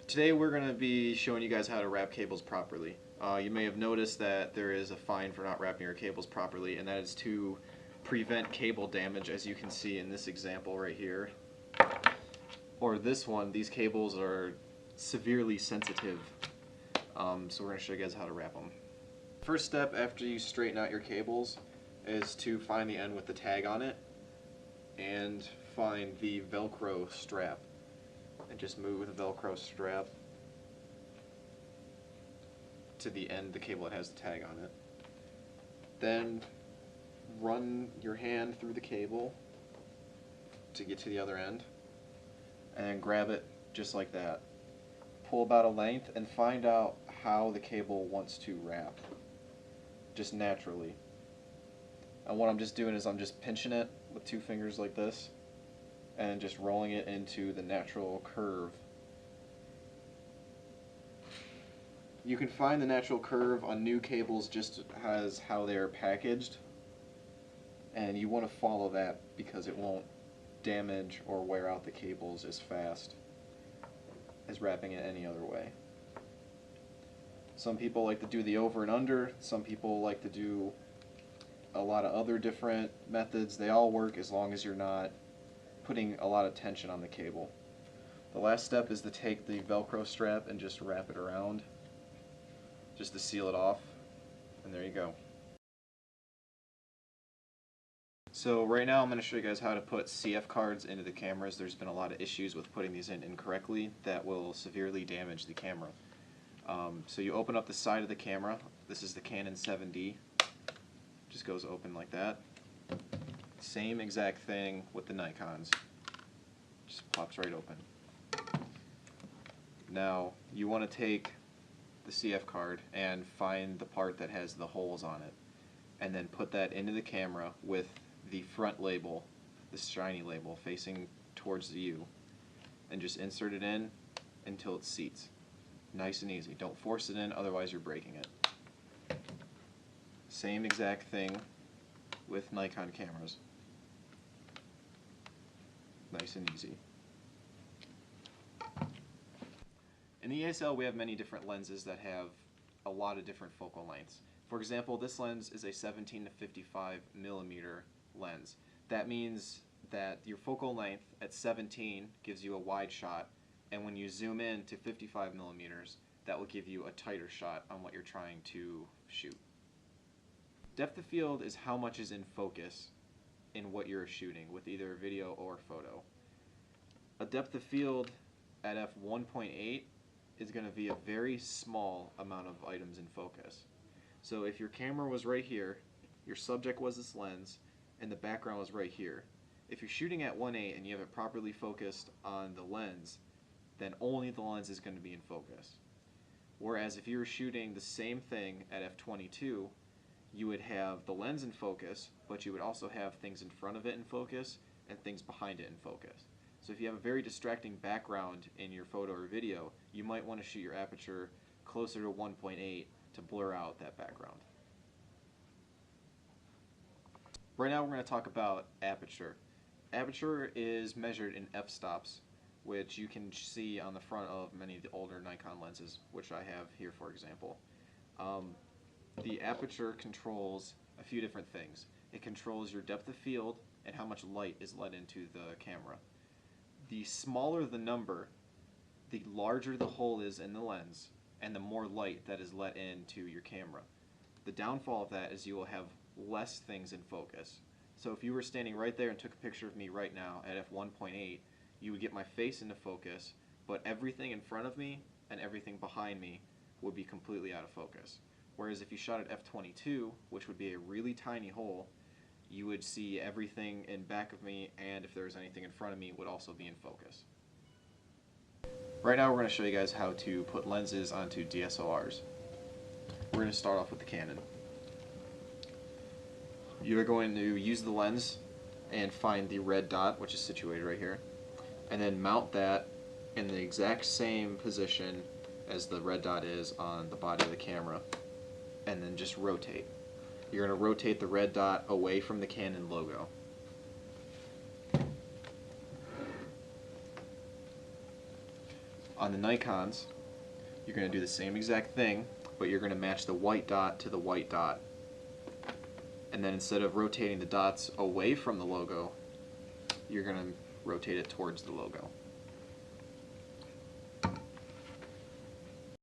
Today we're going to be showing you guys how to wrap cables properly. You may have noticed that there is a fine for not wrapping your cables properly, and that is to prevent cable damage, as you can see in this example right here. Or this one, these cables are severely sensitive, so we're going to show you guys how to wrap them. First step after you straighten out your cables is to find the end with the tag on it and find the Velcro strap. And just move the Velcro strap to the end of the cable that has the tag on it. Then run your hand through the cable to get to the other end, and grab it just like that. Pull about a length and find out how the cable wants to wrap, just naturally. And what I'm just doing is I'm just pinching it with two fingers like this and just rolling it into the natural curve. You can find the natural curve on new cables just as how they are packaged, and you want to follow that because it won't damage or wear out the cables as fast as wrapping it any other way. Some people like to do the over and under, some people like to do a lot of other different methods. They all work as long as you're not putting a lot of tension on the cable. The last step is to take the Velcro strap and just wrap it around, just to seal it off, and there you go. So right now I'm going to show you guys how to put CF cards into the cameras. There's been a lot of issues with putting these in incorrectly that will severely damage the camera. So you open up the side of the camera. This is the Canon 7D. Just goes open like that. Same exact thing with the Nikons. Just pops right open. Now you want to take the CF card and find the part that has the holes on it, and then put that into the camera with the front label, the shiny label, facing towards you, and just insert it in until it seats. Nice and easy. Don't force it in, otherwise you're breaking it. Same exact thing with Nikon cameras. Nice and easy. In the ESL we have many different lenses that have a lot of different focal lengths. For example, this lens is a 17 to 55 millimeter lens. That means that your focal length at 17 gives you a wide shot, and when you zoom in to 55 millimeters, that will give you a tighter shot on what you're trying to shoot. Depth of field is how much is in focus in what you're shooting with either video or photo. A depth of field at f1.8 is going to be a very small amount of items in focus. So if your camera was right here, your subject was this lens, and the background was right here, if you're shooting at 1.8 and you have it properly focused on the lens, then only the lens is going to be in focus. Whereas if you were shooting the same thing at f22, you would have the lens in focus, but you would also have things in front of it in focus and things behind it in focus. So if you have a very distracting background in your photo or video, you might want to shoot your aperture closer to 1.8 to blur out that background. Right now we're going to talk about aperture. Aperture is measured in f-stops, which you can see on the front of many of the older Nikon lenses, which I have here for example. The aperture controls a few different things. It controls your depth of field and how much light is let into the camera. The smaller the number, the larger the hole is in the lens, and the more light that is let into your camera. The downfall of that is you will have less things in focus. So if you were standing right there and took a picture of me right now at f1.8, you would get my face into focus, but everything in front of me and everything behind me would be completely out of focus. Whereas if you shot at f22, which would be a really tiny hole, you would see everything in back of me, and if there was anything in front of me, it would also be in focus. Right now we're going to show you guys how to put lenses onto DSLRs. We're going to start off with the Canon. You're going to use the lens and find the red dot, which is situated right here, and then mount that in the exact same position as the red dot is on the body of the camera, and then just rotate. You're going to rotate the red dot away from the Canon logo. On the Nikons, you're going to do the same exact thing, but you're going to match the white dot to the white dot. And then instead of rotating the dots away from the logo, you're going to rotate it towards the logo.